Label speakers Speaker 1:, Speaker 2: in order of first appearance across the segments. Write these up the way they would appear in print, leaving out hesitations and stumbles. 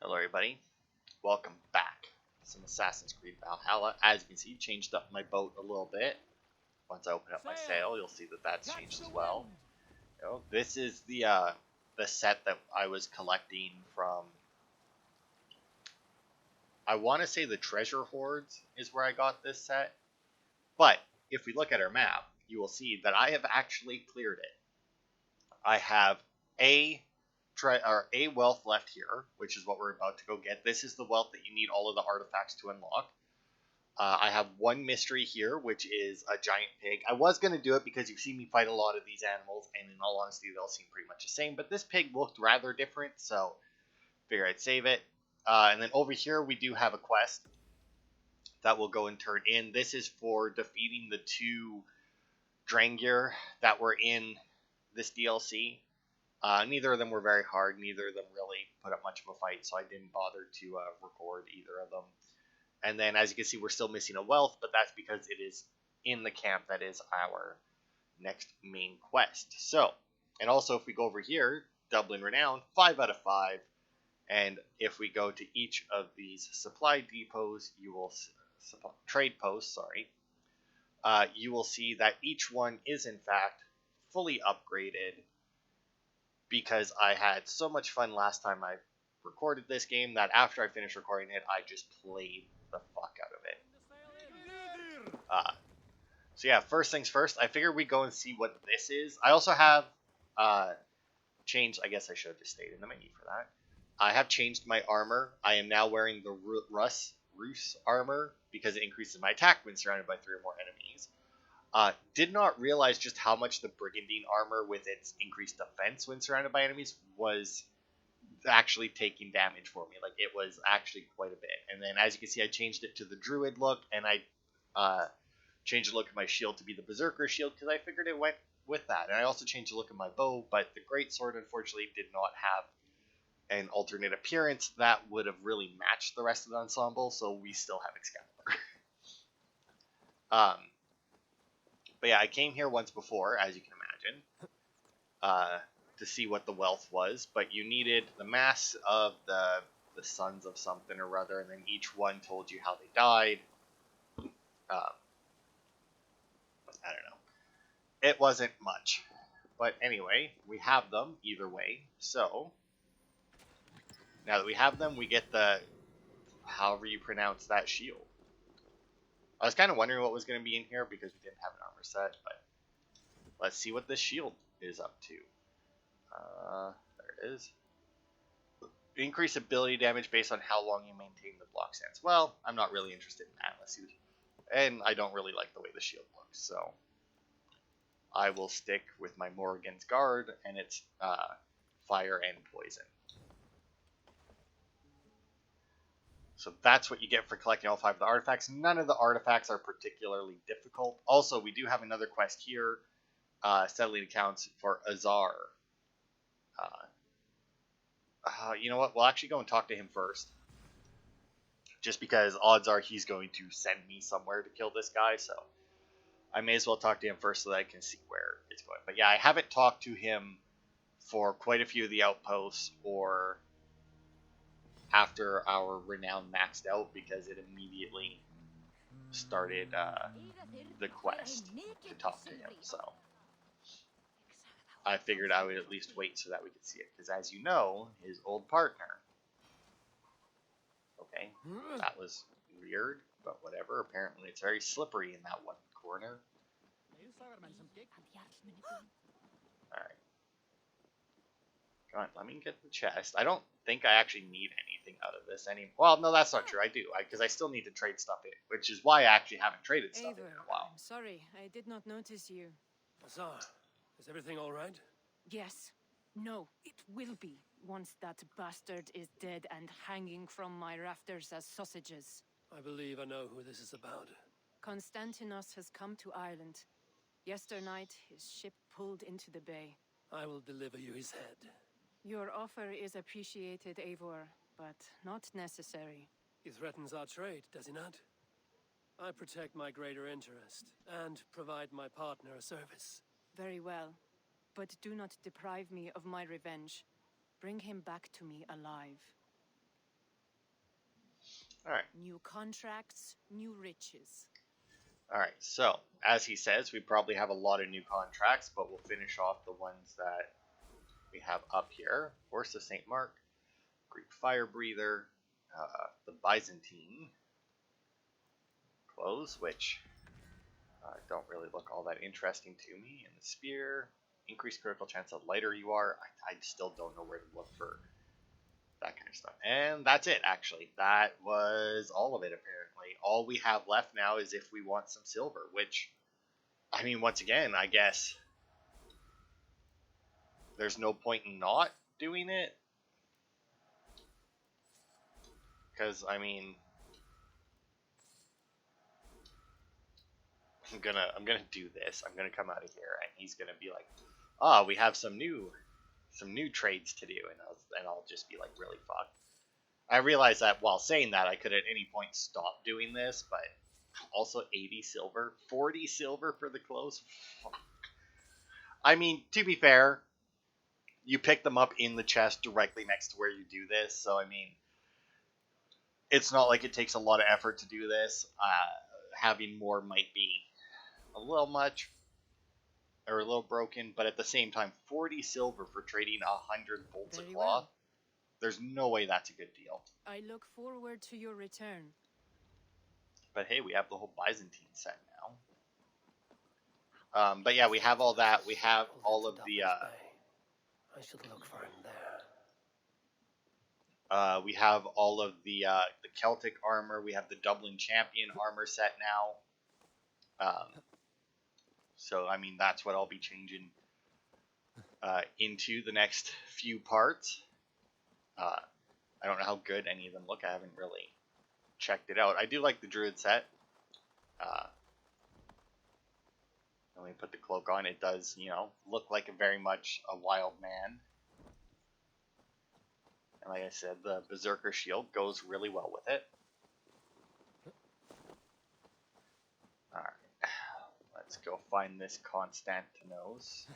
Speaker 1: Hello everybody, welcome back. Some Assassin's Creed Valhalla. As you can see, changed up my boat a little bit. Once I open up my sail, you'll see that that's changed as well. This is the set that I was collecting from, I want to say the Treasure Hoards is where I got this set. But if we look at our map, you will see that I have actually cleared it. I have a wealth left here, which is what we're about to go get. This is the wealth that you need all of the artifacts to unlock. I have one mystery here, which is a giant pig. I was going to do it because you've seen me fight a lot of these animals, and in all honesty, they all seem pretty much the same. But this pig looked rather different, so figure I'd save it. And then over here, we do have a quest that will go and turn in. This is for defeating the two Drangir that were in this DLC. Neither of them were very hard. Neither of them really put up much of a fight, so I didn't bother to record either of them. And then, as you can see, we're still missing a wealth, but that's because it is in the camp that is our next main quest. So, and also if we go over here, Dublin Renown, 5 out of 5. And if we go to each of these supply depots, you will trade posts, sorry. You will see that each one is in fact fully upgraded, because I had so much fun last time I recorded this game that after I finished recording it, I just played the fuck out of it. So yeah, first things first, I figured we'd go and see what this is. I also have changed, I guess I should have just stayed in the menu for that. I have changed my armor. I am now wearing the Rus armor because it increases my attack when surrounded by 3 or more enemies. Did not realize just how much the Brigandine armor with its increased defense when surrounded by enemies was actually taking damage for me. Like, it was actually quite a bit. And then, as you can see, I changed it to the Druid look, and I changed the look of my shield to be the Berserker shield because I figured it went with that. And I also changed the look of my bow, but the Greatsword, unfortunately, did not have an alternate appearance that would have really matched the rest of the ensemble, so we still have Excalibur. But yeah, I came here once before, as you can imagine, to see what the wealth was, but you needed the mass of the sons of something or other, and then each one told you how they died. I don't know. It wasn't much. But anyway, we have them either way, so now that we have them, we get the, however you pronounce that shield. I was kind of wondering what was going to be in here because we didn't have an armor set, but let's see what this shield is up to. There it is. Increase ability damage based on how long you maintain the block stance. Well, I'm not really interested in that. Let's see. And I don't really like the way the shield looks, so I will stick with my Morrigan's Guard, and it's fire and poison. So that's what you get for collecting all 5 of the artifacts. None of the artifacts are particularly difficult. Also, we do have another quest here, settling accounts for Azar. You know what? We'll actually go and talk to him first. Just because odds are he's going to send me somewhere to kill this guy, so I may as well talk to him first so that I can see where it's going. But yeah, I haven't talked to him for quite a few of the outposts or after our renown maxed out because it immediately started the quest to talk to him. So I figured I would at least wait so that we could see it, because as you know, his old partner. Okay, that was weird, but whatever. Apparently it's very slippery in that one corner. Alright. Come on, let me get the chest. I don't think I actually need anything out of this anymore. Well, no, that's not true. I do, because I still need to trade stuff in, which is why I actually haven't traded stuff in a while.
Speaker 2: I'm sorry, I did not notice you.
Speaker 3: Azar, is everything all right?
Speaker 2: Yes. No, it will be, once that bastard is dead and hanging from my rafters as sausages.
Speaker 3: I believe I know who this is about.
Speaker 2: Konstantinos has come to Ireland. Yesternight, his ship pulled into the bay.
Speaker 3: I will deliver you his head.
Speaker 2: Your offer is appreciated, Eivor, but not necessary.
Speaker 3: He threatens our trade, does he not? I protect my greater interest, and provide my partner a service.
Speaker 2: Very well, but do not deprive me of my revenge. Bring him back to me alive.
Speaker 1: All right.
Speaker 2: New contracts, new riches.
Speaker 1: All right. So, as he says, we probably have a lot of new contracts, but we'll finish off the ones that we have up here. Horse of St. Mark, Greek Fire Breather, the Byzantine clothes, which don't really look all that interesting to me. And the Spear, increased critical chance the lighter you are. I still don't know where to look for that kind of stuff. And that's it, actually. That was all of it, apparently. All we have left now is if we want some silver, which, I mean, once again, I guess there's no point in not doing it. Because, I mean, I'm gonna do this. I'm gonna come out of here, and he's gonna be like, "Ah, we have some new trades to do," and I'll just be like, "Really, fuck." I realize that while saying that, I could at any point stop doing this, but also 80 silver, 40 silver for the clothes. Fuck. I mean, to be fair, you pick them up in the chest directly next to where you do this, so I mean, it's not like it takes a lot of effort to do this. Having more might be a little much or a little broken, but at the same time, 40 silver for trading 100 bolts of
Speaker 2: Very
Speaker 1: cloth.
Speaker 2: well.
Speaker 1: There's no way that's a good deal.
Speaker 2: I look forward to your return.
Speaker 1: But hey, we have the whole Byzantine set now. But yeah, we have all that. We have all of the.
Speaker 3: I should look for him there.
Speaker 1: We have all of the Celtic armor. We have the Dublin Champion armor set now. So I mean, that's what I'll be changing into the next few parts. I don't know how good any of them look. I haven't really checked it out. I do like the Druid set. When we put the cloak on, it does, you know, look like very much a wild man. And like I said, the Berserker shield goes really well with it. Alright, let's go find this Constantinos,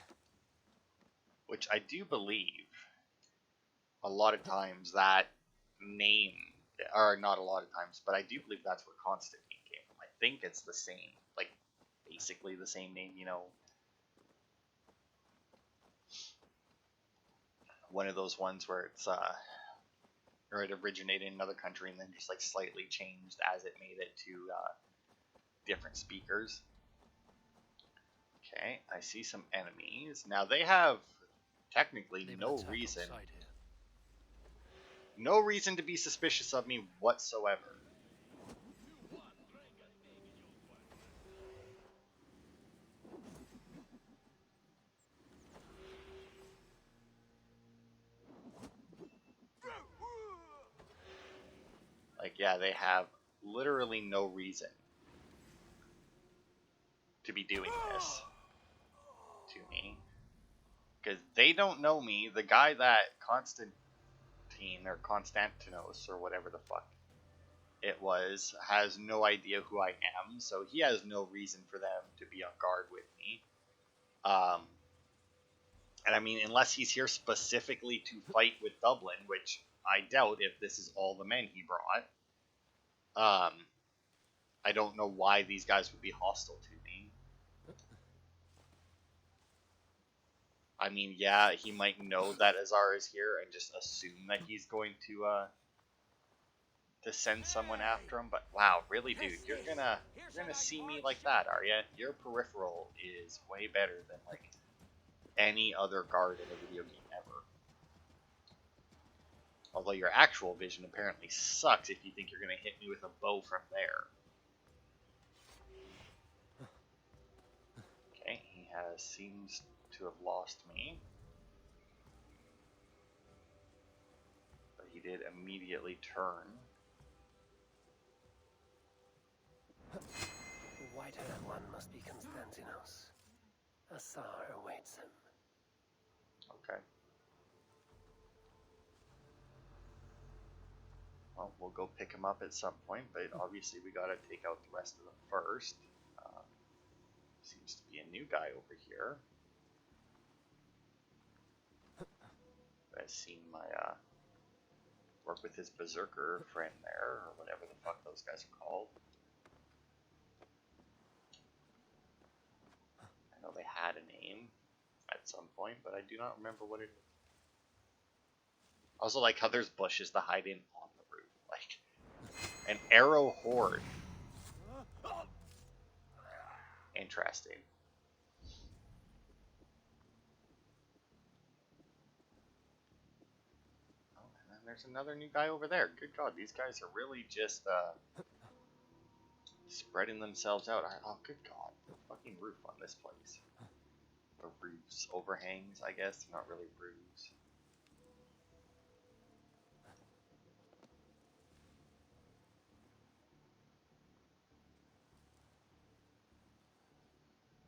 Speaker 1: which I do believe a lot of times that name, or not a lot of times, but I do believe that's where Constantine came from. I think it's the same, like, basically the same name, you know. One of those ones where it's, or it originated in another country and then just, like, slightly changed as it made it to, different speakers. Okay, I see some enemies. Now, they have technically no reason to be suspicious of me whatsoever. Like, yeah, they have literally no reason to be doing this to me. Because they don't know me. The guy that Constantine, or Constantinos, or whatever the fuck it was, has no idea who I am, so he has no reason for them to be on guard with me. And I mean, unless he's here specifically to fight with Dublin, which I doubt if this is all the men he brought. I don't know why these guys would be hostile to me. I mean, yeah, he might know that Azar is here and just assume that he's going to send someone after him. But wow, really, dude, you're gonna see me like that, are ya? Your peripheral is way better than like any other guard in a video game ever. Although your actual vision apparently sucks if you think you're gonna hit me with a bow from there. Okay, he seems to have lost me. But he did immediately turn.
Speaker 3: The white-haired one must be Constantinos. Azar awaits him.
Speaker 1: Okay. Well, we'll go pick him up at some point, but obviously we gotta take out the rest of them first. Seems to be a new guy over here. I've seen my Work with his berserker friend there, or whatever the fuck those guys are called. I know they had a name at some point, but I do not remember what it is. Also like how there's bushes to hide in on the roof. Like, an arrow horde. Interesting. Oh, and then there's another new guy over there. Good God, these guys are really just spreading themselves out. Oh, good God, the fucking roof on this place. Or roofs, overhangs, I guess. They're not really roofs.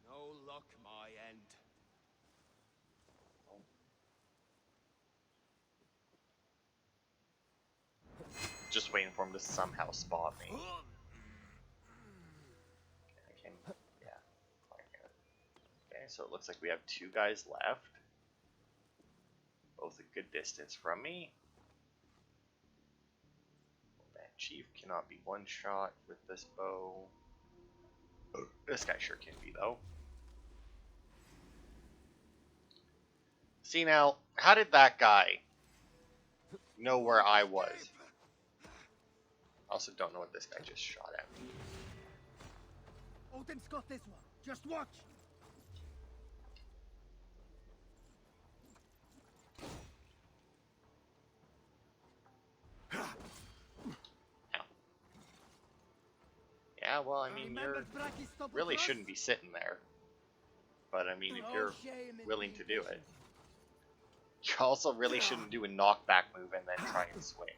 Speaker 4: No luck my end.
Speaker 1: Just waiting for him to somehow spot me. I can, yeah. Okay, so it looks like we have 2 guys left. Both a good distance from me. That chief cannot be one shot with this bow. This guy sure can be, though. See now, how did that guy know where I was? I also don't know what this guy just shot at me.
Speaker 4: Odin's got this one. Just watch.
Speaker 1: Yeah, well, I mean, you really shouldn't be sitting there. But, I mean, if you're willing to do it. You also really shouldn't do a knockback move and then try and swing.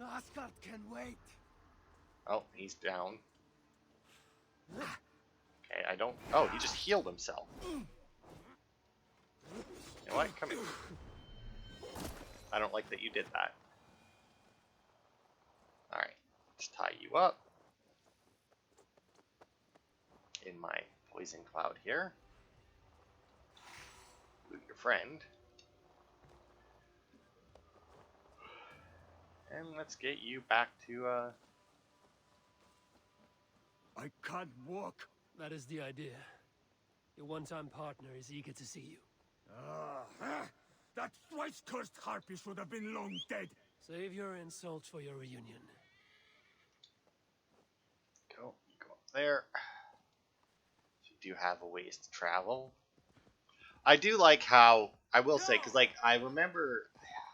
Speaker 4: Asgard can wait.
Speaker 1: Oh, he's down. Okay, I don't... Oh, he just healed himself. You know what? Come here. I don't like that you did that. Alright, let's tie you up. In my poison cloud here. Loot your friend. And let's get you back to,
Speaker 4: I can't walk.
Speaker 3: That is the idea. Your one-time partner is eager to see you.
Speaker 4: That thrice-cursed harpy should have been long dead.
Speaker 3: Save your insults for your reunion.
Speaker 1: Go up there. So you do have a ways to travel. I do like how, I will say, because, like, I remember,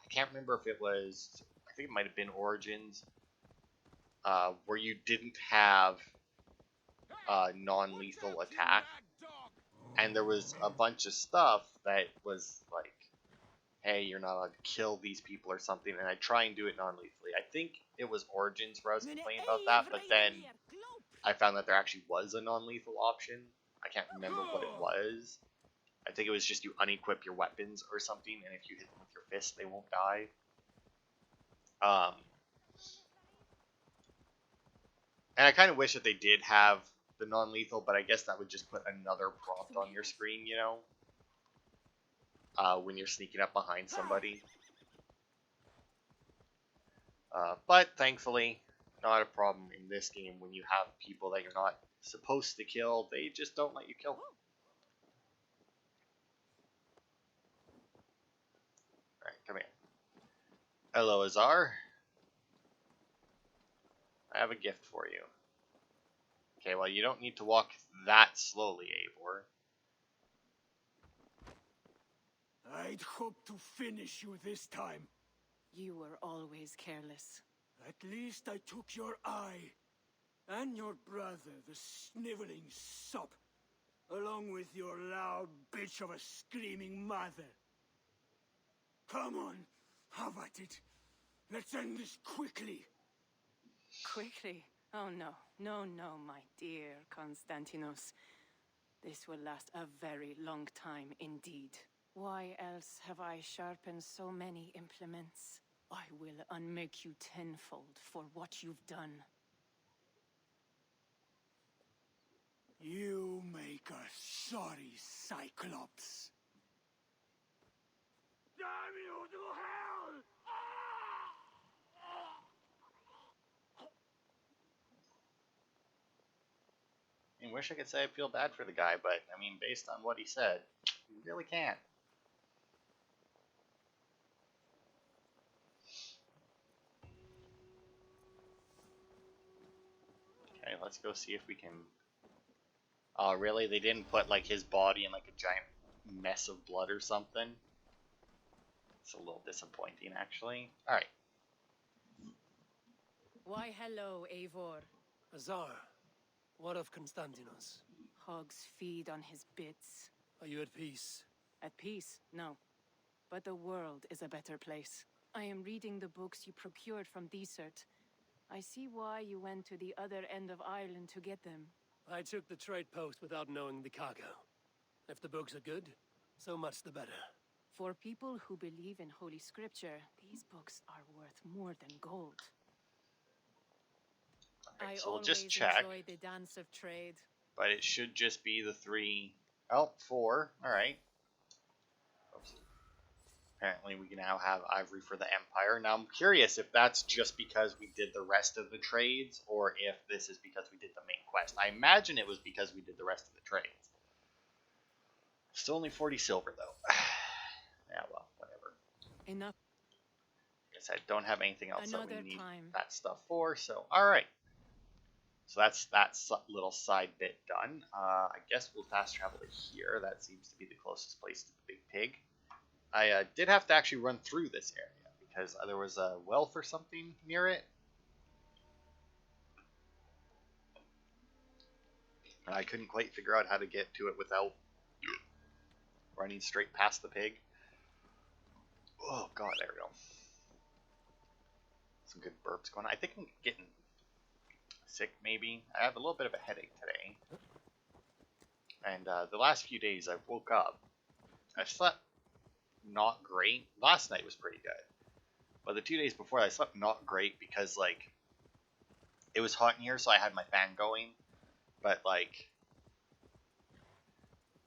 Speaker 1: I can't remember if it was, I think it might have been Origins, where you didn't have non-lethal attack, and there was a bunch of stuff that was like, hey, you're not allowed to kill these people or something, and I try and do it non-lethally. I think it was Origins where I was complaining about that, but then I found that there actually was a non-lethal option. I can't remember what it was. I think it was just you unequip your weapons or something, and if you hit them with your fist, they won't die. And I kind of wish that they did have the non-lethal, but I guess that would just put another prompt on your screen, you know? When you're sneaking up behind somebody. But thankfully, not a problem in this game when you have people that you're not supposed to kill. They just don't let you kill them. Alright, come here. Hello, Azar. I have a gift for you. Okay, well, you don't need to walk that slowly, Eivor.
Speaker 4: I'd hoped to finish you this time.
Speaker 2: You were always careless.
Speaker 4: At least I took your eye. And your brother, the sniveling sop. Along with your loud bitch of a screaming mother. Come on, have at it. Let's end this quickly.
Speaker 2: Quickly? Oh no, no, my dear Constantinos. This will last a very long time indeed. Why else have I sharpened so many implements? I will unmake you tenfold for what you've done.
Speaker 4: You make a sorry Cyclops. Damn you, to hell!
Speaker 1: I wish I could say I feel bad for the guy, but I mean, based on what he said, you really can't. Okay, let's go see if we can. Oh, really? They didn't put like his body in like a giant mess of blood or something? It's a little disappointing, actually. Alright.
Speaker 2: Why, hello, Eivor.
Speaker 3: Azar, what of Constantinos?
Speaker 2: Hogs feed on his bits.
Speaker 3: Are you at peace?
Speaker 2: At peace, no. But the world is a better place. I am reading the books you procured from Desert. I see why you went to the other end of Ireland to get them.
Speaker 3: I took the trade post without knowing the cargo. If the books are good, so much the better.
Speaker 2: For people who believe in Holy Scripture, these books are worth more than gold.
Speaker 1: Okay,
Speaker 2: I
Speaker 1: so we'll
Speaker 2: always
Speaker 1: just check.
Speaker 2: enjoy the dance of trade.
Speaker 1: But it should just be the 3. Oh, 4. Alright. Oops. Apparently we can now have ivory for the Empire. Now I'm curious if that's just because we did the rest of the trades, or if this is because we did the main quest. I imagine it was because we did the rest of the trades. Still only 40 silver, though. Yeah, well, whatever.
Speaker 2: Enough.
Speaker 1: I guess I don't have anything else that we
Speaker 2: Another
Speaker 1: need
Speaker 2: time.
Speaker 1: that stuff for, so alright. So that's that little side bit done. I guess we'll fast travel to here. That seems to be the closest place to the Big Pig. I did have to actually run through this area because there was a wealth or something near it. And I couldn't quite figure out how to get to it without running straight past the pig. Oh god, there we go. Some good burps going on. I think I'm getting sick, maybe. I have a little bit of a headache today. And the last few days I woke up. I slept not great. Last night was pretty good. But the 2 days before I slept not great because, like, it was hot in here, so I had my fan going. But, like,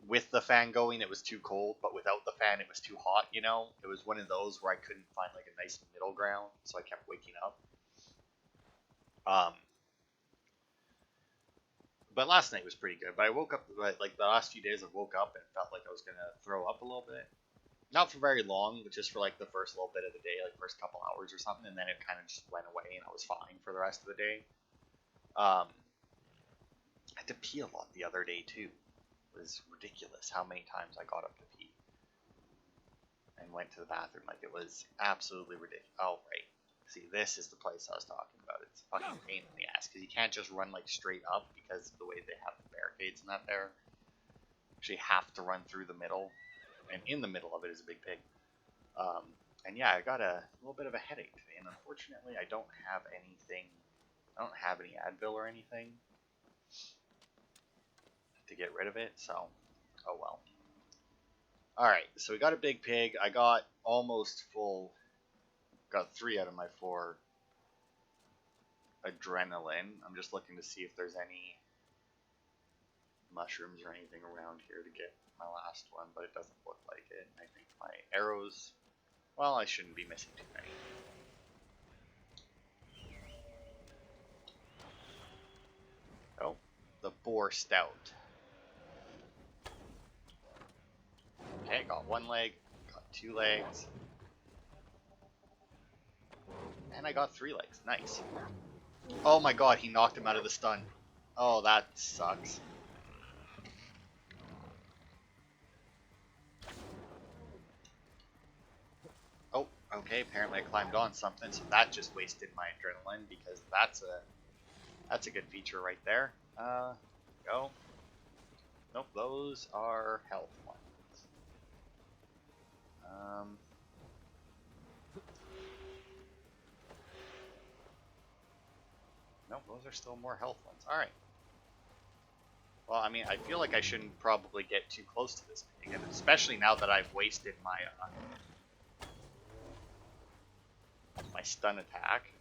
Speaker 1: with the fan going, it was too cold. But without the fan, it was too hot, you know? It was one of those where I couldn't find, like, a nice middle ground. So I kept waking up. But last night was pretty good. But I woke up, like, the last few days I woke up and felt like I was going to throw up a little bit. Not for very long, but just for, like, the first little bit of the day, like, first couple hours or something. And then it kind of just went away and I was fine for the rest of the day. I had to pee a lot the other day, too. It was ridiculous how many times I got up to pee. And went to the bathroom. Like, it was absolutely ridiculous. Oh, right. See, this is the place I was talking about. It's a fucking pain in the ass, because you can't just run, like, straight up, because of the way they have the barricades and that there. You actually have to run through the middle, and in the middle of it is a big pig. And yeah, I got a little bit of a headache today, and unfortunately I don't have anything, I don't have any Advil or anything to get rid of it, so, oh well. Alright, so we got a big pig. I got almost full. Got 3 out of my 4 adrenaline. I'm just looking to see if there's any mushrooms or anything around here to get my last one, but it doesn't look like it. I think my arrows, well, I shouldn't be missing too many. Oh, the boar stout. Okay, got 1 leg, got 2 legs. And I got 3 legs. Nice. Oh my god, he knocked him out of the stun. Oh, that sucks. Oh, okay, apparently I climbed on something, so that just wasted my adrenaline, because that's a good feature right there. Go. Nope, those are health ones. Nope, those are still more health ones. Alright. Well, I mean, I feel like I shouldn't probably get too close to this pig, and especially now that I've wasted my my stun attack.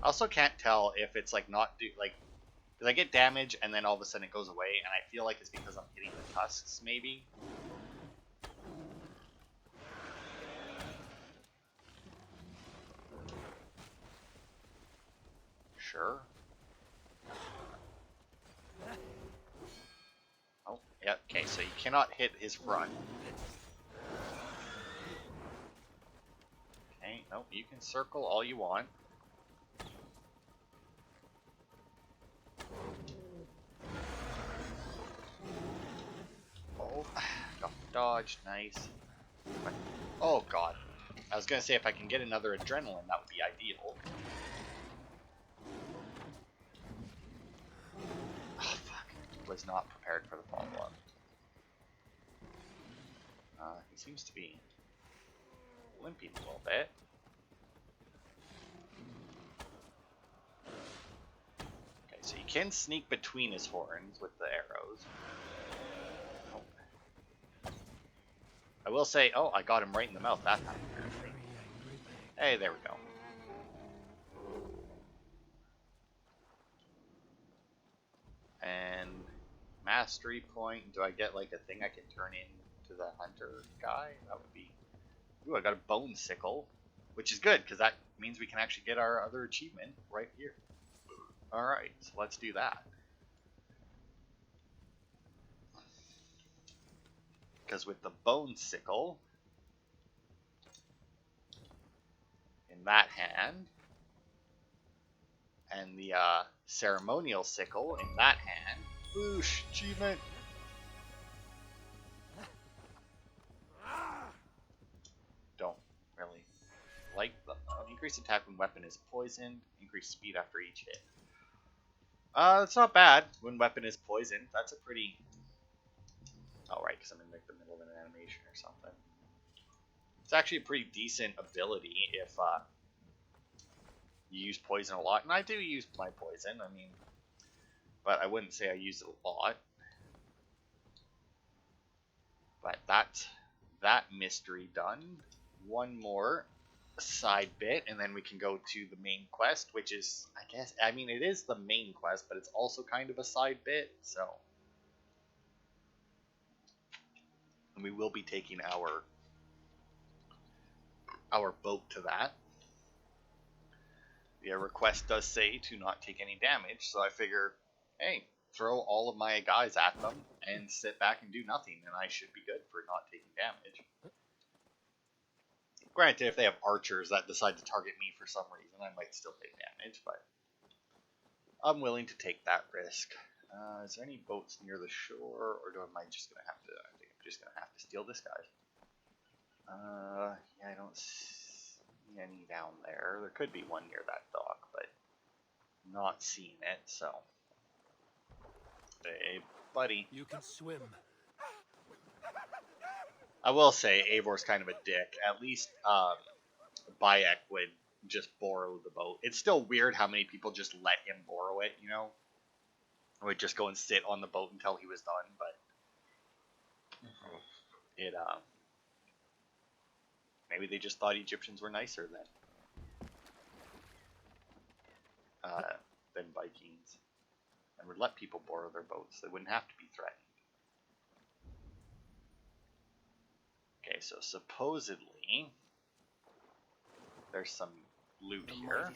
Speaker 1: I also can't tell if it's like not like, because I get damage and then all of a sudden it goes away, and I feel like it's because I'm hitting the tusks, maybe. Sure. Oh, yeah, okay, so you cannot hit his front. Okay, nope, you can circle all you want. Oh, got dodge, nice. Oh god. I was gonna say if I can get another adrenaline, that would be ideal. Oh fuck. Was not prepared for the follow-up. He seems to be limping a little bit. Okay, so you can sneak between his horns with the arrows. Oh. I will say, oh, I got him right in the mouth that time, apparently. Hey, there we go. And mastery point, do I get like a thing I can turn into the hunter guy? That would be... Ooh, I got a bone sickle, which is good, because that means we can actually get our other achievement right here. Alright, so let's do that. Because with the bone sickle in that hand, and the ceremonial sickle in that hand, boosh, achievement! Don't really like them. Increased attack when weapon is poisoned, increased speed after each hit. It's not bad when weapon is poisoned. That's a pretty... Oh, right, because I'm in like the middle of an animation or something. It's actually a pretty decent ability if you use poison a lot. And I do use my poison, I mean... But I wouldn't say I use it a lot. But that's that mystery done. One more side bit, and then we can go to the main quest, which is, I guess, I mean, it is the main quest, but it's also kind of a side bit, so... And we will be taking our boat to that. The request does say to not take any damage, so I figure, hey, throw all of my guys at them and sit back and do nothing, and I should be good for not taking damage. Granted, if they have archers that decide to target me for some reason, I might still take damage, but I'm willing to take that risk. Is there any boats near the shore, or am I just gonna have to? I think I'm just gonna have to steal this guy. Yeah, I don't see any down there. There could be one near that dock, but I'm not seeing it. So, hey, buddy.
Speaker 3: You can swim.
Speaker 1: I will say Eivor's kind of a dick. At least Bayek would just borrow the boat. It's still weird how many people just let him borrow it, you know? Would just go and sit on the boat until he was done, but it maybe they just thought Egyptians were nicer than Vikings, and would let people borrow their boats. They wouldn't have to be threatened. Okay, so supposedly there's some loot here.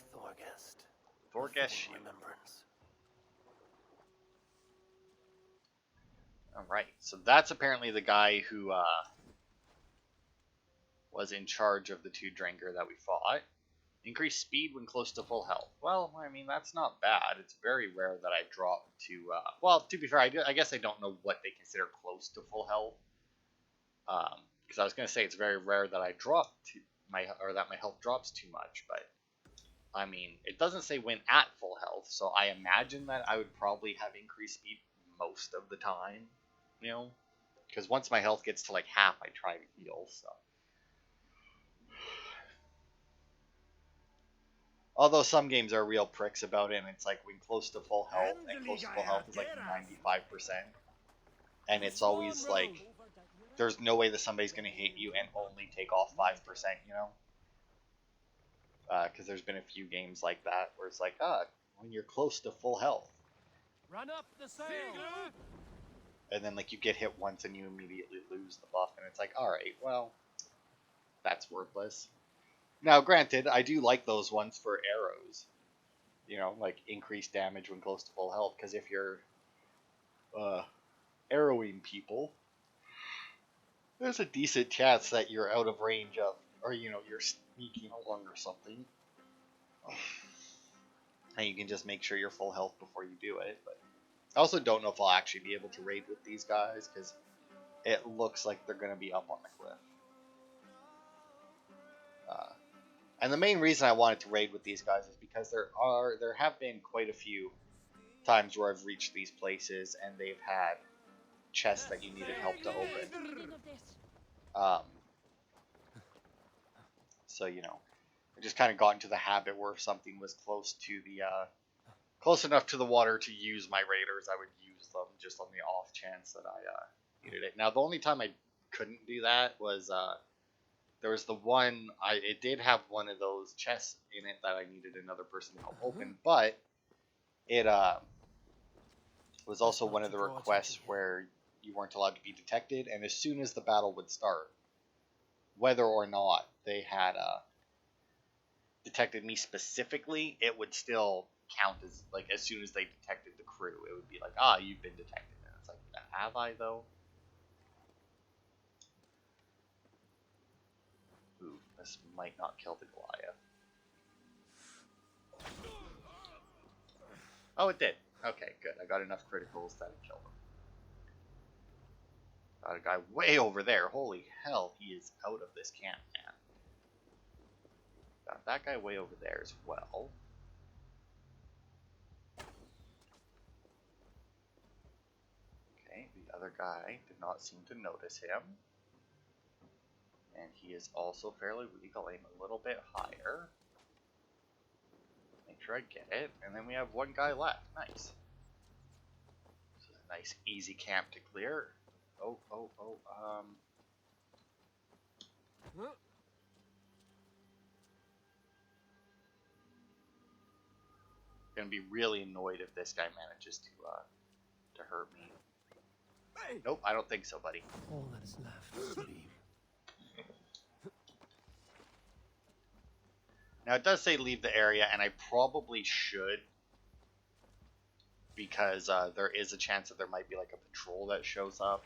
Speaker 1: Thorgest shield. Alright, so that's apparently the guy who was in charge of the two Drengur that we fought. Increased speed when close to full health. Well, I mean, that's not bad. It's very rare that I drop to... well, to be fair, I guess I don't know what they consider close to full health. Because I was going to say it's very rare that I drop to that my health drops too much, but... I mean, it doesn't say when at full health, so I imagine that I would probably have increased speed most of the time, you know? Because once my health gets to like half, I try to heal, so... Although some games are real pricks about it, and it's like when close to full health, and close to full health is like 95%. And it's always like, there's no way that somebody's going to hit you and only take off 5%, you know? Because there's been a few games like that, where it's like, when you're close to full health.
Speaker 3: Run up the sail!
Speaker 1: And then like you get hit once and you immediately lose the buff, and it's like, alright, well, that's worthless. Now, granted, I do like those ones for arrows. You know, like increased damage when close to full health. Because if you're arrowing people, there's a decent chance that you're out of range of, or you know, you're sneaking along or something. And you can just make sure you're full health before you do it. But I also don't know if I'll actually be able to raid with these guys because it looks like they're going to be up on the cliff. And the main reason I wanted to raid with these guys is because there have been quite a few times where I've reached these places and they've had chests that you needed help to open. So you know, I just kind of got into the habit where if something was close enough to the water to use my raiders, I would use them just on the off chance that I needed it. Now the only time I couldn't do that was there was the one it did have one of those chests in it that I needed another person to help open, but it was also one of the requests where you weren't allowed to be detected, and as soon as the battle would start, whether or not they had detected me specifically, it would still count as, like, as soon as they detected the crew, it would be like, you've been detected. And it's like, have I, though? Ooh, this might not kill the Goliath. Oh, it did. Okay, good. I got enough criticals that it killed him. Got a guy way over there. Holy hell, he is out of this camp, man. Got that guy way over there as well. Okay, the other guy did not seem to notice him. And he is also fairly weak. I'll aim a little bit higher. Make sure I get it. And then we have one guy left. Nice. This is a nice, easy camp to clear. Gonna be really annoyed if this guy manages to hurt me. Nope, I don't think so, buddy.
Speaker 3: All that is left.
Speaker 1: Now it does say leave the area, and I probably should, because there is a chance that there might be like a patrol that shows up.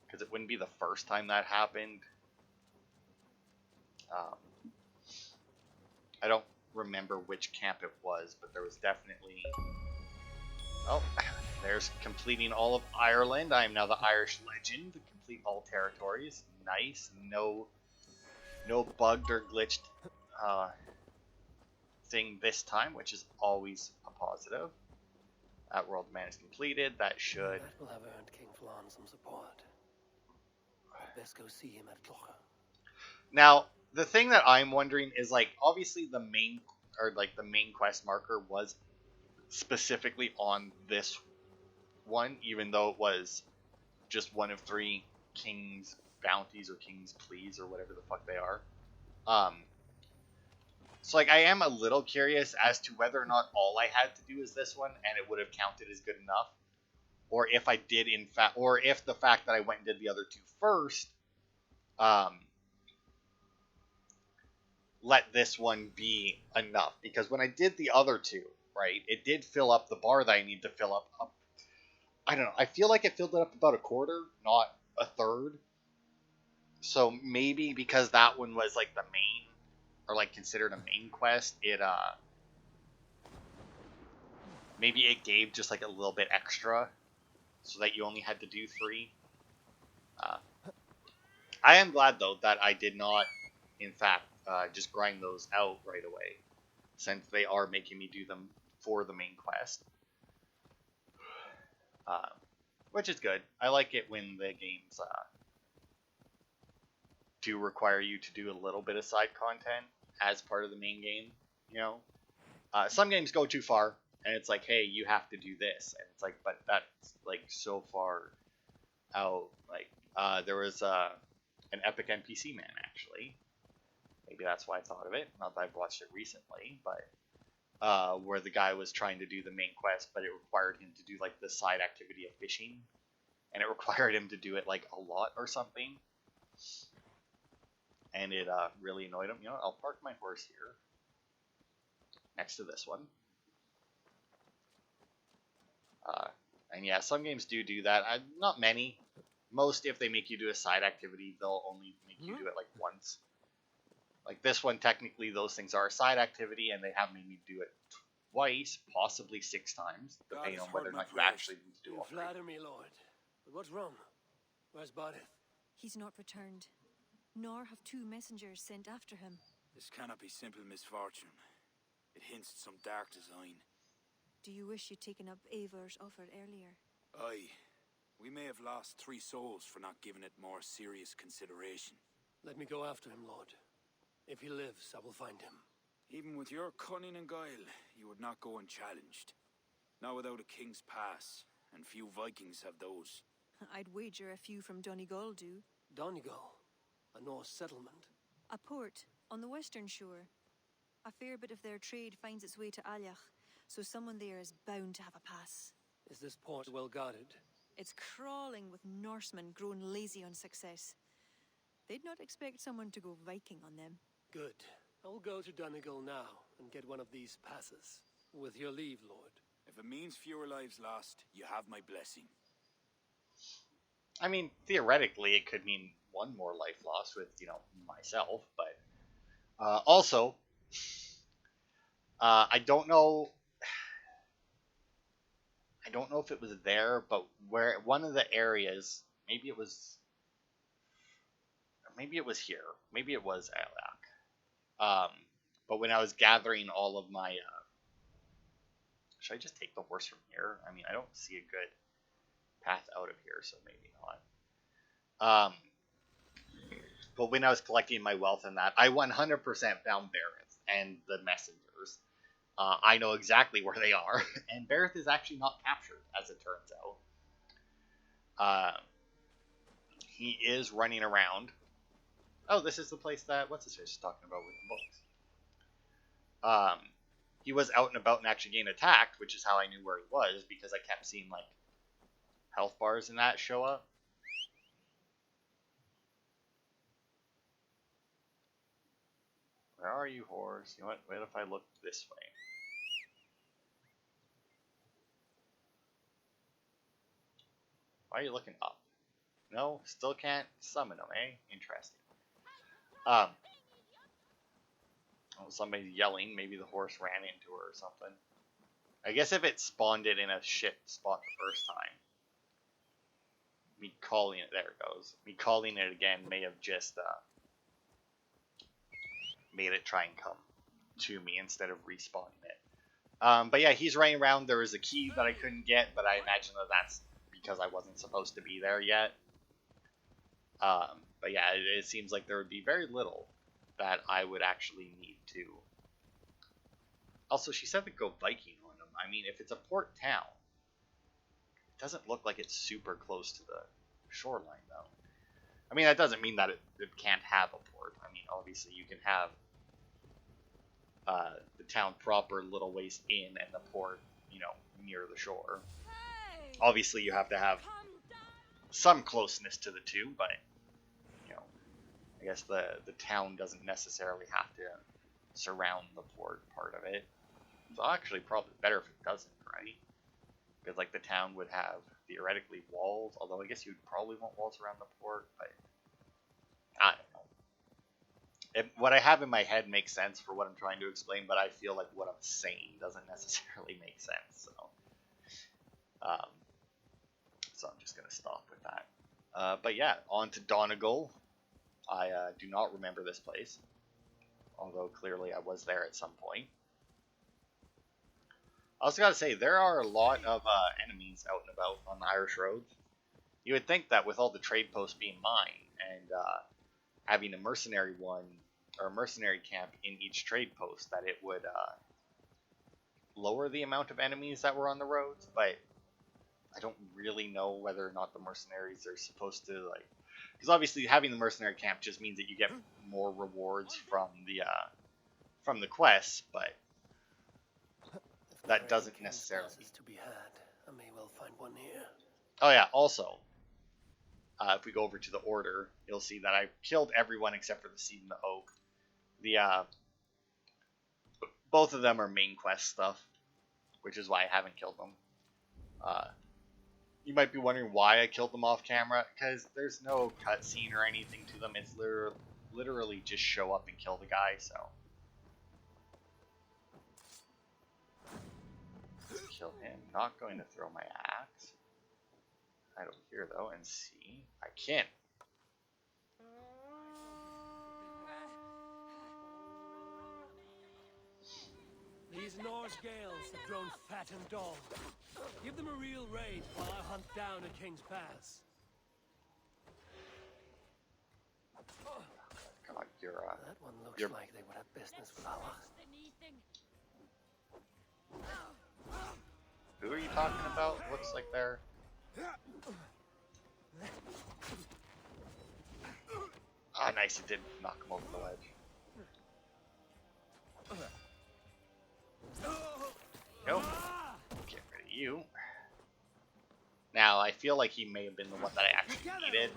Speaker 1: Because it wouldn't be the first time that happened. I don't remember which camp it was, but there was definitely... Oh, there's completing all of Ireland. I am now the Irish legend to complete all territories. Nice. No bugged or glitched thing this time, which is always a positive. That world man is completed. That should...
Speaker 3: That will have earned King Flan some support. Best go see him at Clocher.
Speaker 1: Now, the thing that I'm wondering is, like, obviously the main quest marker was specifically on this one, even though it was just one of 3 king's bounties or king's pleas or whatever the fuck they are. So, like, I am a little curious as to whether or not all I had to do is this one and it would have counted as good enough, or if I did in fact, or if the fact that I went and did the other 2 first let this one be enough. Because when I did the other 2, right, it did fill up the bar that I need to fill up. I don't know. I feel like it filled it up about a quarter, not a third. So maybe because that one was like the main, or like considered a main quest, it maybe it gave just like a little bit extra, so that you only had to do 3. I am glad though that I did not, in fact, just grind those out right away, since they are making me do them for the main quest. Which is good. I like it when the games do require you to do a little bit of side content as part of the main game, you know? Some games go too far, and it's like, hey, you have to do this. And it's like, but that's, like, so far out. Like, there was an epic NPC man, actually. Maybe that's why I thought of it. Not that I've watched it recently, but where the guy was trying to do the main quest, but it required him to do like the side activity of fishing, and it required him to do it like a lot or something, and it really annoyed him. You know, I'll park my horse here. next to this one. And yeah, some games do that. Not many. Most, if they make you do a side activity, they'll only make you do it like once. Like this one, technically, those things are a side activity, and they have made me do it twice, possibly 6 times, depending on whether or not you actually need to do all 3.
Speaker 3: Flatter me, Lord. But what's wrong? Where's Bodith?
Speaker 5: He's not returned, nor have 2 messengers sent after him.
Speaker 4: This cannot be simple misfortune. It hints at some dark design.
Speaker 5: Do you wish you'd taken up Eivor's offer earlier?
Speaker 4: Aye. We may have lost 3 souls for not giving it more serious consideration.
Speaker 3: Let me go after him, Lord. If he lives, I will find him.
Speaker 4: Even with your cunning and guile, you would not go unchallenged. Not without a king's pass, and few Vikings have those.
Speaker 5: I'd wager a few from Donegal do.
Speaker 3: Donegal, a Norse settlement.
Speaker 5: A port on the western shore. A fair bit of their trade finds its way to Aljach, so someone there is bound to have a pass.
Speaker 3: Is this port well guarded?
Speaker 5: It's crawling with Norsemen grown lazy on success. They'd not expect someone to go Viking on them.
Speaker 3: Good. I will go to Donegal now and get one of these passes. With your leave, Lord.
Speaker 4: If it means fewer lives lost, you have my blessing.
Speaker 1: I mean, theoretically, it could mean 1 more life lost with, myself, but also, I don't know if it was there, but where one of the areas, maybe it was here, maybe it was Ailak. But when I was gathering all of my, should I just take the horse from here? I mean, I don't see a good path out of here, so maybe not. But when I was collecting my wealth and that, I 100% found Bareth and the messengers. I know exactly where they are, and Bareth is actually not captured, as it turns out. He is running around. Oh, this is the place that what's-his-face is talking about with the books. He was out and about and actually getting attacked, which is how I knew where he was, because I kept seeing, like, health bars and that show up. Where are you, horse? You know what? What if I look this way? Why are you looking up? No, still can't summon him, eh? Interesting. Oh, somebody's yelling. Maybe the horse ran into her or something. I guess if it spawned it in a shit spot the first time, me calling it, there it goes. Me calling it again may have just made it try and come to me instead of respawning it. But yeah, he's running around. There was a key that I couldn't get, but I imagine that that's because I wasn't supposed to be there yet. But yeah, it seems like there would be very little that I would actually need to. Also, she said to go Viking on him. I mean, if it's a port town, it doesn't look like it's super close to the shoreline, though. I mean, that doesn't mean that it can't have a port. I mean, obviously, you can have the town proper a little ways in and the port, near the shore. Obviously, you have to have some closeness to the two, but, I guess the town doesn't necessarily have to surround the port part of it. It's actually probably better if it doesn't, right? Because, like, the town would have, theoretically, walls, although I guess you'd probably want walls around the port, but I don't know. What I have in my head makes sense for what I'm trying to explain, but I feel like what I'm saying doesn't necessarily make sense, so I'm just going to stop with that. But yeah, on to Donegal. I do not remember this place, although clearly I was there at some point. I also got to say, there are a lot of enemies out and about on the Irish roads. You would think that with all the trade posts being mine, and having a mercenary one, or a mercenary camp in each trade post, that it would lower the amount of enemies that were on the roads, but I don't really know whether or not the mercenaries are supposed to, like, because obviously having the mercenary camp just means that you get more rewards from the quests, but that doesn't necessarily.
Speaker 3: To be had, I may well find one here.
Speaker 1: Oh yeah, also, if we go over to the order, you'll see that I killed everyone except for the seed and the oak. both of them are main quest stuff, which is why I haven't killed them. You might be wondering why I killed them off camera, because there's no cutscene or anything to them. It's literally just show up and kill the guy, so. Kill him. Not going to throw my axe. Right over here, though, and see. I can't.
Speaker 3: These Norse Gales have grown fat and dull. Give them a real raid while I hunt down a King's Pass.
Speaker 1: Come on, you're
Speaker 3: That one looks like they would have business with Allah.
Speaker 1: Who are you talking about? Looks like they're... Ah, nice, it did knock him over the ledge. Nope. Get rid of you. Now, I feel like he may have been the one that I actually needed.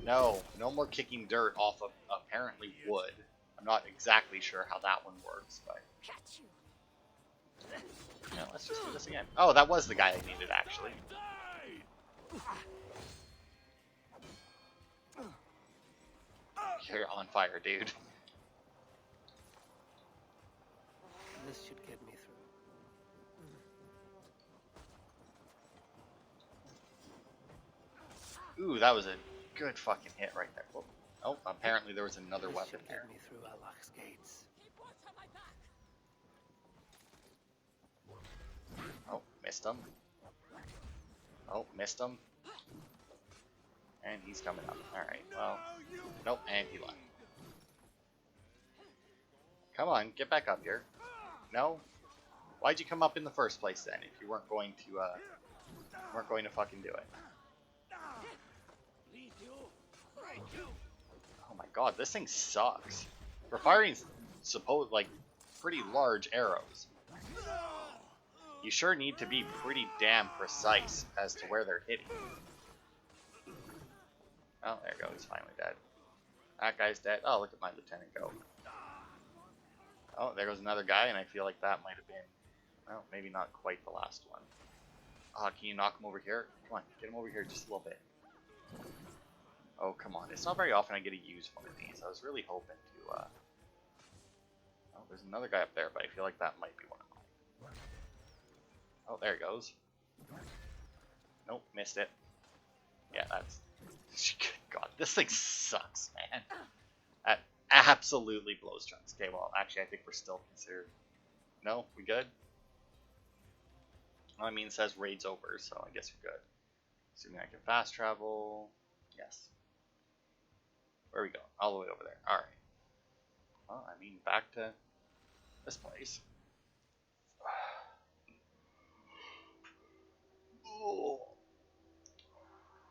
Speaker 1: No, no more kicking dirt off of apparently wood. I'm not exactly sure how that one works, but... Yeah, let's just do this again. Oh, that was the guy I needed, actually. You're on fire, dude.
Speaker 3: This should get me through.
Speaker 1: Ooh, that was a good fucking hit right there. Whoa. Oh, apparently there was another weapon there.
Speaker 3: Get me through Allah's gates.
Speaker 1: Oh, missed him. Oh, missed him. And he's coming up. Alright, well. Nope, and he left. Come on, get back up here. No? Why'd you come up in the first place then, if you weren't going to fucking do it? Oh my god, this thing sucks. For firing pretty large arrows, you sure need to be pretty damn precise as to where they're hitting. Oh, there you go, he's finally dead. That guy's dead. Oh, look at my lieutenant go. Oh, there goes another guy, and I feel like that might have been, well, maybe not quite the last one. Can you knock him over here? Come on, get him over here just a little bit. Oh, come on. It's not very often I get to use one of these. I was really hoping to, Oh, there's another guy up there, but I feel like that might be one of mine. Oh, there he goes. Nope, missed it. Yeah, that's... God, this thing sucks, man. That absolutely blows chunks. Okay, well, actually, I think we're still considered... No? We good? Well, I mean, it says raid's over, so I guess we're good. Assuming I can fast travel. Yes. Where are we going? All the way over there. Alright. Well, I mean, back to this place. Oh.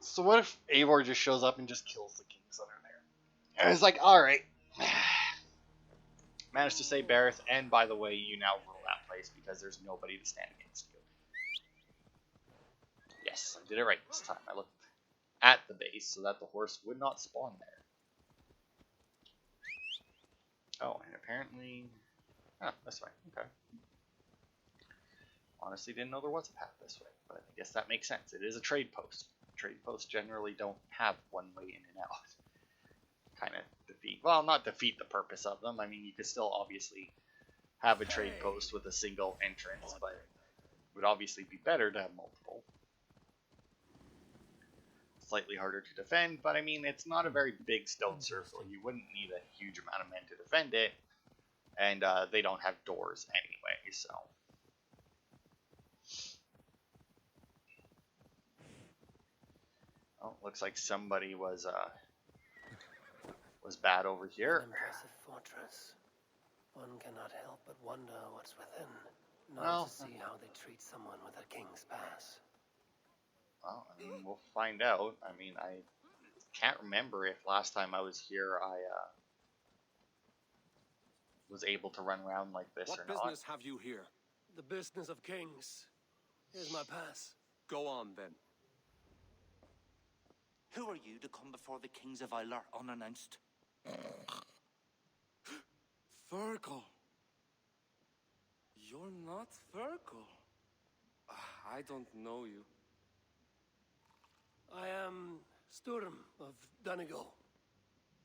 Speaker 1: So what if Eivor just shows up and just kills the kings under there? And it's like, alright. Managed to save Bareth, and by the way, you now rule that place because there's nobody to stand against you. Yes, I did it right this time. I looked at the base so that the horse would not spawn there. Oh, and apparently... Oh, this way. Okay. Honestly, didn't know there was a path this way, but I guess that makes sense. It is a trade post. Trade posts generally don't have one way in and out. Kind of defeat... Well, not defeat the purpose of them. I mean, you could still obviously have a trade post with a single entrance, but it would obviously be better to have multiple. Slightly harder to defend, but I mean, it's not a very big stone circle. You wouldn't need a huge amount of men to defend it, and they don't have doors anyway, so. Oh, looks like somebody was bad over here.
Speaker 3: An impressive fortress. One cannot help but wonder what's within. Not
Speaker 1: Well,
Speaker 3: to see how they treat someone with a King's Pass.
Speaker 1: Well, I mean, we'll find out. I mean, I can't remember if last time I was here I was able to run around like this or not.
Speaker 6: What business have you here?
Speaker 3: The business of kings. Here's my pass.
Speaker 6: Go on, then.
Speaker 7: Who are you to come before the kings of Ilar unannounced?
Speaker 4: Fergal.
Speaker 6: You're not Virgil. I don't know you.
Speaker 3: I am Sturm of Donegal.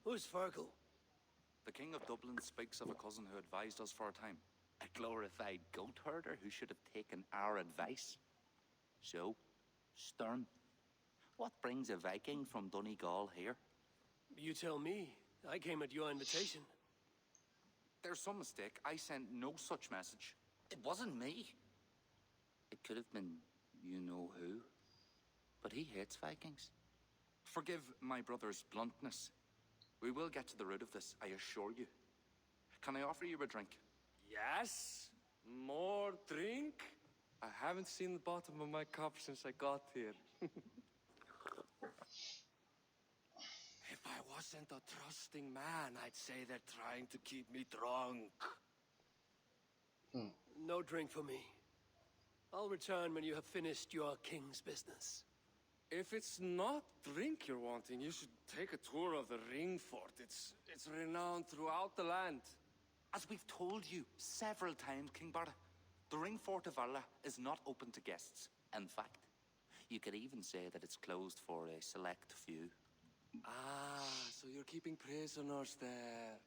Speaker 3: Who's Fergal?
Speaker 7: The King of Dublin speaks of a cousin who advised us for a time. A glorified goat herder who should have taken our advice. So, Sturm, what brings a Viking from Donegal here?
Speaker 3: You tell me. I came at your invitation.
Speaker 7: There's some mistake. I sent no such message. It wasn't me. It could have been you-know-who. But he hates Vikings. Forgive my brother's bluntness. We will get to the root of this, I assure you. Can I offer you a drink?
Speaker 6: Yes? More drink? I haven't seen the bottom of my cup since I got here. If I wasn't a trusting man, I'd say they're trying to keep me drunk.
Speaker 3: No drink for me. I'll return when you have finished your king's business.
Speaker 6: If it's not drink you're wanting, you should take a tour of the ring fort. It's renowned throughout the land.
Speaker 7: As we've told you several times, King Barda, the ring fort of Valhalla is not open to guests. In fact, you could even say that it's closed for a select few.
Speaker 6: Ah, so you're keeping prisoners there.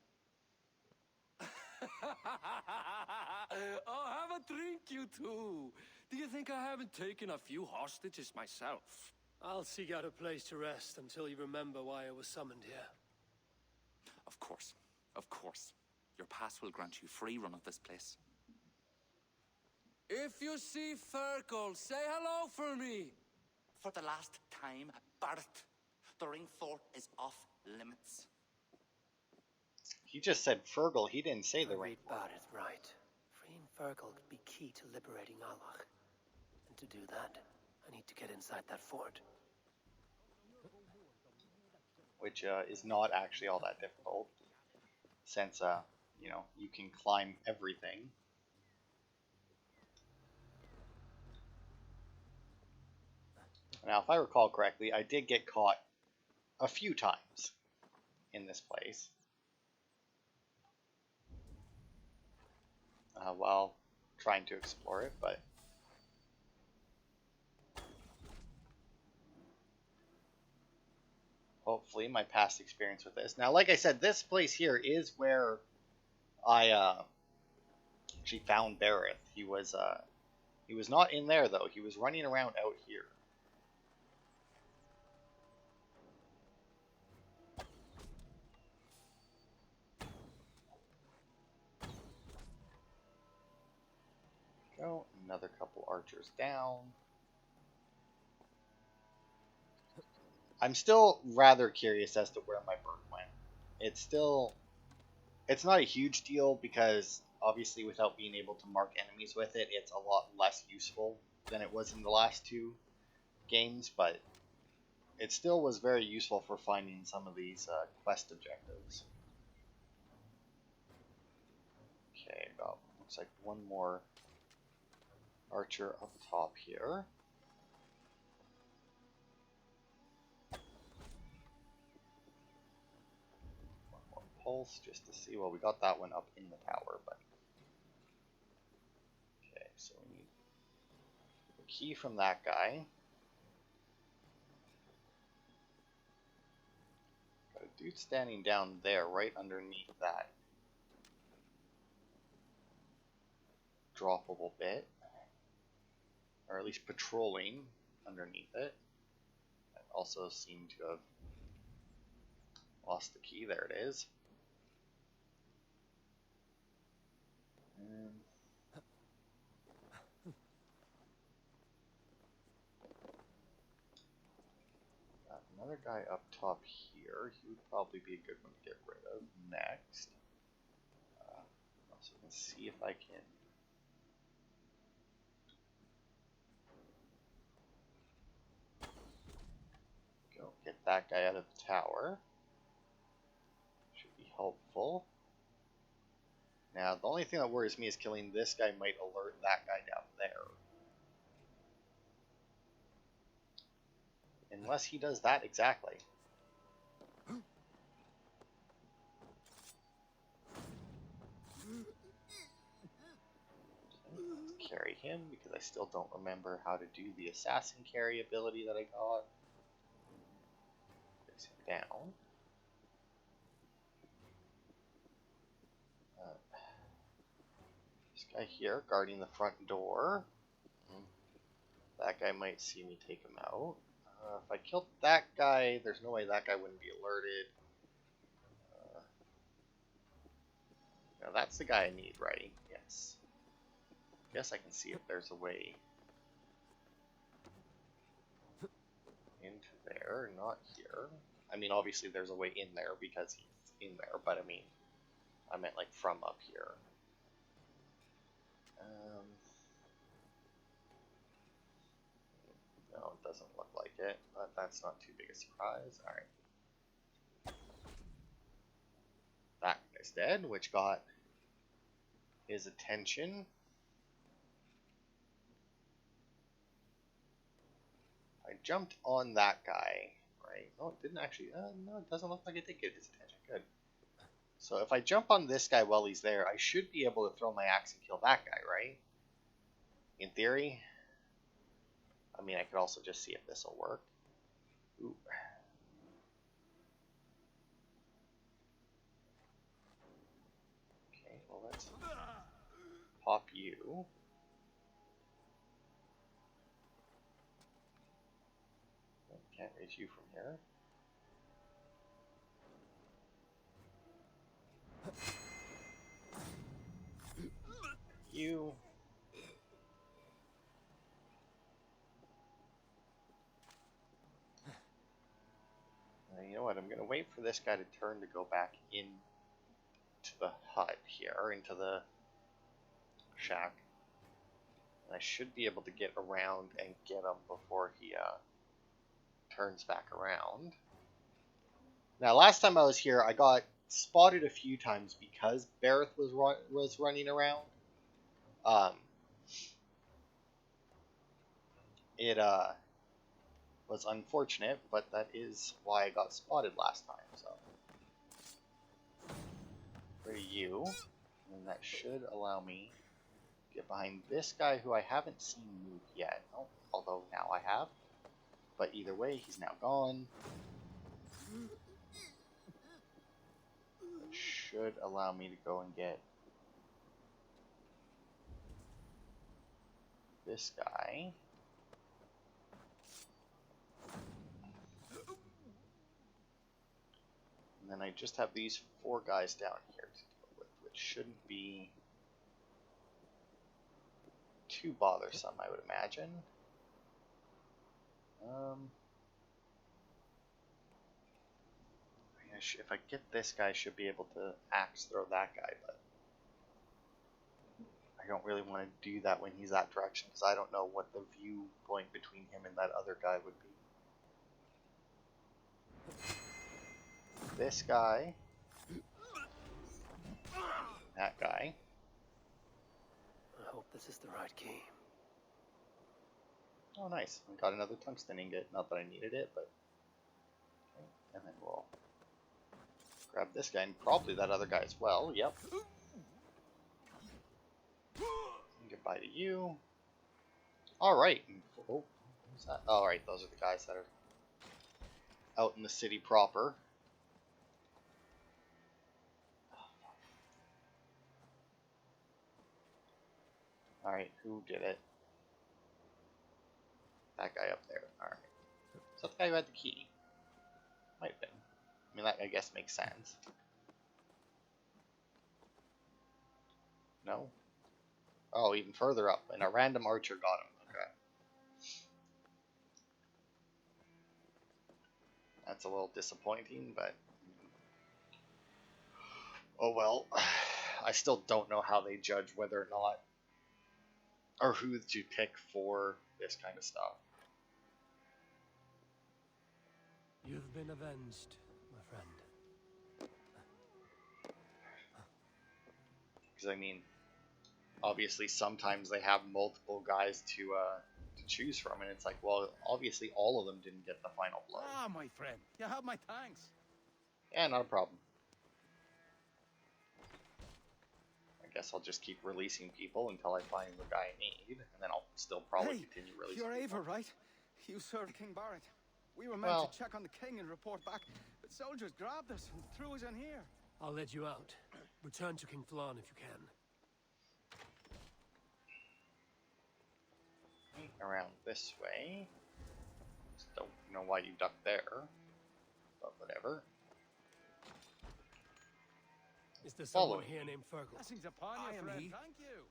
Speaker 6: Oh, have a drink, you two. Do you think I haven't taken a few hostages myself?
Speaker 3: I'll seek out a place to rest until you remember why I was summoned here.
Speaker 7: Of course, of course. Your pass will grant you free run of this place.
Speaker 6: If you see Fergal, say hello for me.
Speaker 7: For the last time, Barrett, the ring fort is off limits.
Speaker 1: He just said Fergal. He didn't say the
Speaker 3: I
Speaker 1: ring.
Speaker 3: read Barrett right. Freeing Fergal could be key to liberating Allah. And to do that, I need to get inside that fort.
Speaker 1: Which is not actually all that difficult, since you know, you can climb everything. Now, if I recall correctly, I did get caught a few times in this place while trying to explore it, but hopefully my past experience with this. Now, like I said, this place here is where I actually found Barrett. He was not in there though. He was running around out here. Go, another couple archers down. I'm still rather curious as to where my bird went. It's not a huge deal because obviously without being able to mark enemies with it, it's a lot less useful than it was in the last two games, but it still was very useful for finding some of these quest objectives. Okay, got looks like one more archer up top here. One more pulse just to see. Well, we got that one up in the tower, but okay, so we need the key from that guy. Got a dude standing down there, right underneath that droppable bit, or at least patrolling underneath it. I also seem to have lost the key. There it is. And got another guy up top here. He would probably be a good one to get rid of next. Also can see if I can go get that guy out of the tower. Should be helpful. Now, the only thing that worries me is killing this guy might alert that guy down there. Unless he does that exactly. him because I still don't remember how to do the assassin carry ability that I got. Place him down. This guy here guarding the front door. That guy might see me take him out. If I killed that guy, there's no way that guy wouldn't be alerted. Now that's the guy I need, right? Yes. Guess I can see if there's a way into there, not here. I mean, obviously there's a way in there because he's in there, but I mean, I meant like from up here. No, it doesn't look like it, but that's not too big a surprise. Alright. That guy's dead, which got his attention. I jumped on that guy, right? No, it didn't actually. No, it doesn't look like it did get his attention. Good. So if I jump on this guy while he's there, I should be able to throw my axe and kill that guy, right? In theory. I mean, I could also just see if this will work. Ooh. Okay, well let's pop you. Can't reach you from here. You. You know what? I'm gonna wait for this guy to turn to go back into the hut here, into the shack. And I should be able to get around and get him before he turns back around. Now, last time I was here, I got spotted a few times because Bareth was running around. It was unfortunate, but that is why I got spotted last time. So, for you, and that should allow me to get behind this guy who I haven't seen move yet. Oh, although now I have. But either way, he's now gone. That should allow me to go and get this guy. And then I just have these 4 guys down here to deal with, which shouldn't be too bothersome, I would imagine. If I get this guy, I should be able to axe throw that guy, but I don't really want to do that when he's that direction, because I don't know what the viewpoint between him and that other guy would be. This guy, that guy.
Speaker 3: I hope this is the right key.
Speaker 1: Oh, nice. I got another tungsten ingot. Not that I needed it, but... Okay. And then we'll grab this guy, and probably that other guy as well. Yep. And goodbye to you. Alright. Oh, who's that? Alright, those are the guys that are out in the city proper. Alright, who did it? That guy up there. Alright. Is that the guy who had the key? Might have been. I mean, that I guess makes sense. No? Oh, even further up. And a random archer got him. Okay. That's a little disappointing, but... oh well. I still don't know how they judge whether or not... or who to pick for this kind of stuff.
Speaker 3: You've been avenged, my friend.
Speaker 1: Because I mean, obviously sometimes they have multiple guys to choose from, and it's like, well, obviously all of them didn't get the final blow.
Speaker 8: Ah, my friend, you have my thanks.
Speaker 1: Yeah, not a problem. guess I'll just keep releasing people until I find the guy I need, and then I'll still probably continue releasing
Speaker 8: You're
Speaker 1: people.
Speaker 8: Ava, right? You served King Barrett. We were meant
Speaker 1: Well,
Speaker 8: to check on the king and report back, but soldiers grabbed us and threw us in here.
Speaker 3: I'll let you out. Return to King Flan if you can.
Speaker 1: around this way. Just don't know why you ducked there, but whatever.
Speaker 3: Is there
Speaker 1: Follow
Speaker 3: someone here named Fergal?
Speaker 8: Blessings upon
Speaker 3: I
Speaker 8: you,
Speaker 3: am
Speaker 8: friend.
Speaker 3: he.
Speaker 8: Thank you.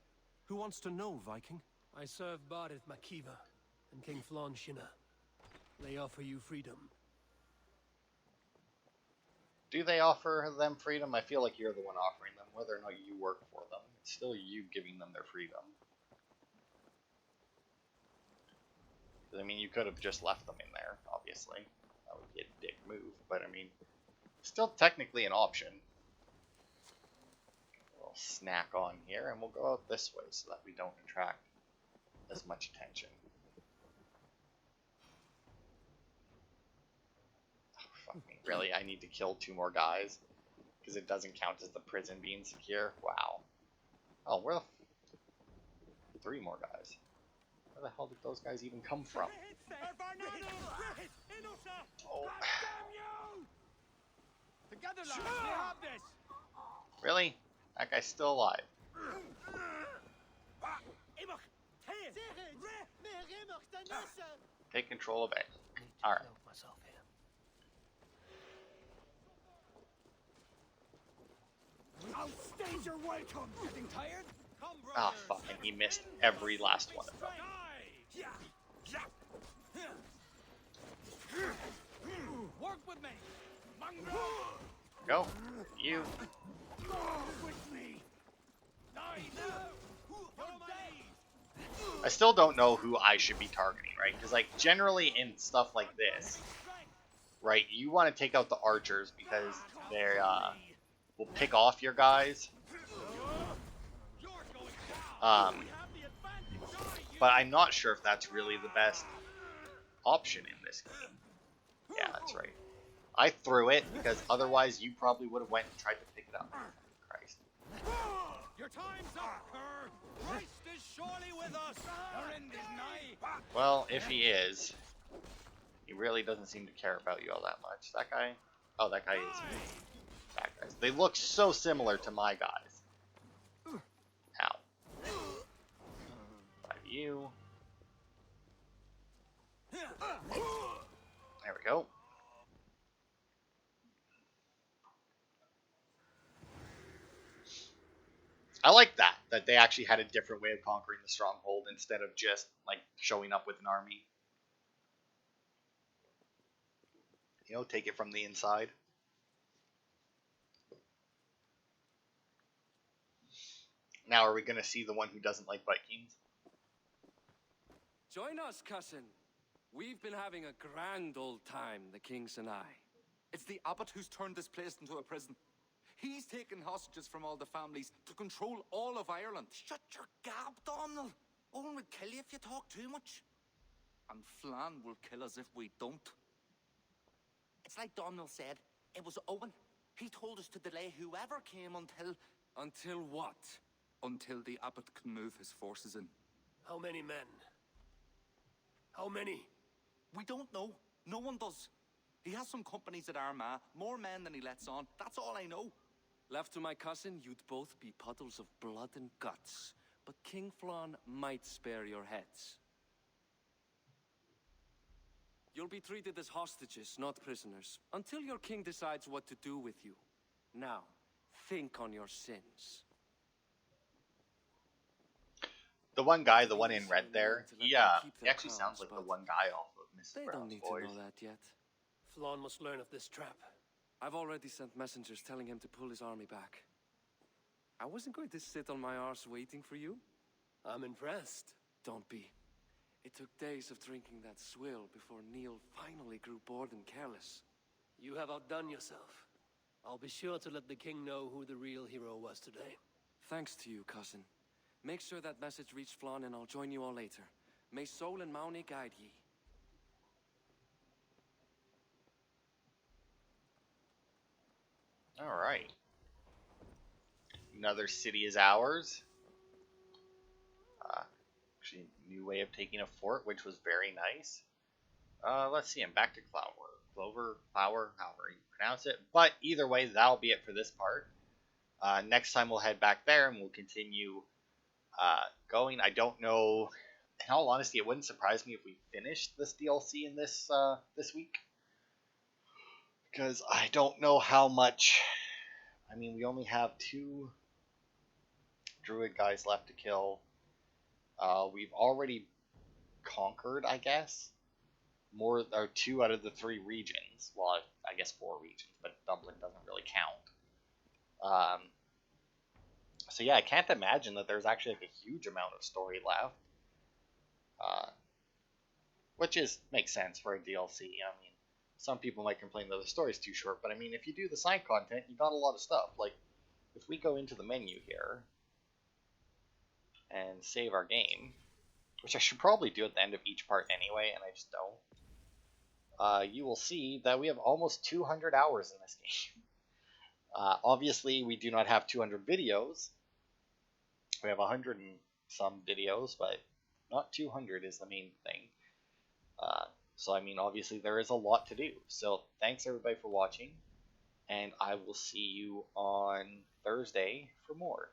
Speaker 3: Who wants to know, Viking? I serve Bardith Makiva and King Flan Shinna. They offer you freedom.
Speaker 1: Do they offer them freedom? I feel like you're the one offering them, whether or not you work for them. It's still you giving them their freedom. I mean, you could have just left them in there, obviously. That would be a dick move, but I mean, still technically an option. We'll snack on here, and we'll go out this way so that we don't attract as much attention. Oh, fuck me. Really? I need to kill 2 more guys? Because it doesn't count as the prison being secure? Wow. Oh, where the 3 more guys? Where the hell did those guys even come from? Oh.
Speaker 8: Together, lads, we have this.
Speaker 1: Really? That guy's still alive. Take control of it. Alright.
Speaker 8: Outstays your welcome. Getting tired? Come,
Speaker 1: Ah, fucking, he missed every last one of them.
Speaker 8: Work with me.
Speaker 1: Go. You.
Speaker 8: With me.
Speaker 1: I still don't know who I should be targeting, right? Because, like, generally in stuff like this, right, you want to take out the archers because they will pick off your guys. But I'm not sure if that's really the best option in this game. Yeah, that's right. I threw it because otherwise you probably would have went and tried to pick it up. Christ.
Speaker 8: Your time's up, Kerr. Christ is surely with us. Our end is nigh.
Speaker 1: Well, if he is, he really doesn't seem to care about you all that much. That guy? Oh, that guy is. That guys. They look so similar to my guys. Ow. By you. There we go. I like that they actually had a different way of conquering the stronghold instead of just, like, showing up with an army. You know, take it from the inside. Now, are we going to see the one who doesn't like Vikings?
Speaker 6: Join us, cousin. We've been having a grand old time, the kings and I.
Speaker 7: It's the abbot who's turned this place into a prison. He's taken hostages from all the families to control all of Ireland. Shut your gab, Domhnall. Owen would kill you if you talk too much. And Flan will kill us if we don't. It's like Domhnall said, it was Owen. He told us to delay whoever came until...
Speaker 6: Until what?
Speaker 7: Until the abbot can move his forces in.
Speaker 3: How many men? How many?
Speaker 7: We don't know. No one does. He has some companies at Armagh, more men than he lets on. That's all I know.
Speaker 6: Left to my cousin, you'd both be puddles of blood and guts. But King Flan might spare your heads. You'll be treated as hostages, not prisoners, until your king decides what to do with you. Now, think on your sins.
Speaker 1: The one guy, the one in red there, he actually sounds like the one guy off of Mrs.
Speaker 6: They don't
Speaker 1: Brown's
Speaker 6: need
Speaker 1: Boys.
Speaker 6: to know that yet.
Speaker 3: Flan must learn of this trap.
Speaker 6: I've already sent messengers telling him to pull his army back. I wasn't going to sit on my arse waiting for you.
Speaker 3: I'm impressed.
Speaker 6: Don't be. It took days of drinking that swill before Neil finally grew bored and careless.
Speaker 3: You have outdone yourself. I'll be sure to let the king know who the real hero was today.
Speaker 6: Thanks to you, cousin. Make sure that message reached Flan and I'll join you all later. May Sol and Mauni guide ye.
Speaker 1: Alright. Another city is ours. Actually, new way of taking a fort, which was very nice. Let's see. I'm back to Clover, Flower, however you pronounce it. But either way, that'll be it for this part. Next time we'll head back there and we'll continue going. I don't know. In all honesty, it wouldn't surprise me if we finished this DLC in this week, because I don't know how much. I mean, we only have 2 druid guys left to kill. We've already conquered, I guess, more or 2 out of the 3 regions. Well, I guess 4 regions, but Dublin doesn't really count. So yeah, I can't imagine that there's actually like a huge amount of story left. Which makes sense for a DLC. I mean, some people might complain that the story's too short, but I mean, if you do the side content, you got a lot of stuff. Like, if we go into the menu here and save our game, which I should probably do at the end of each part anyway, and I just don't, you will see that we have almost 200 hours in this game. Obviously, we do not have 200 videos. We have 100 and some videos, but not 200 is the main thing. So, I mean, obviously there is a lot to do. So, thanks everybody for watching, and I will see you on Thursday for more.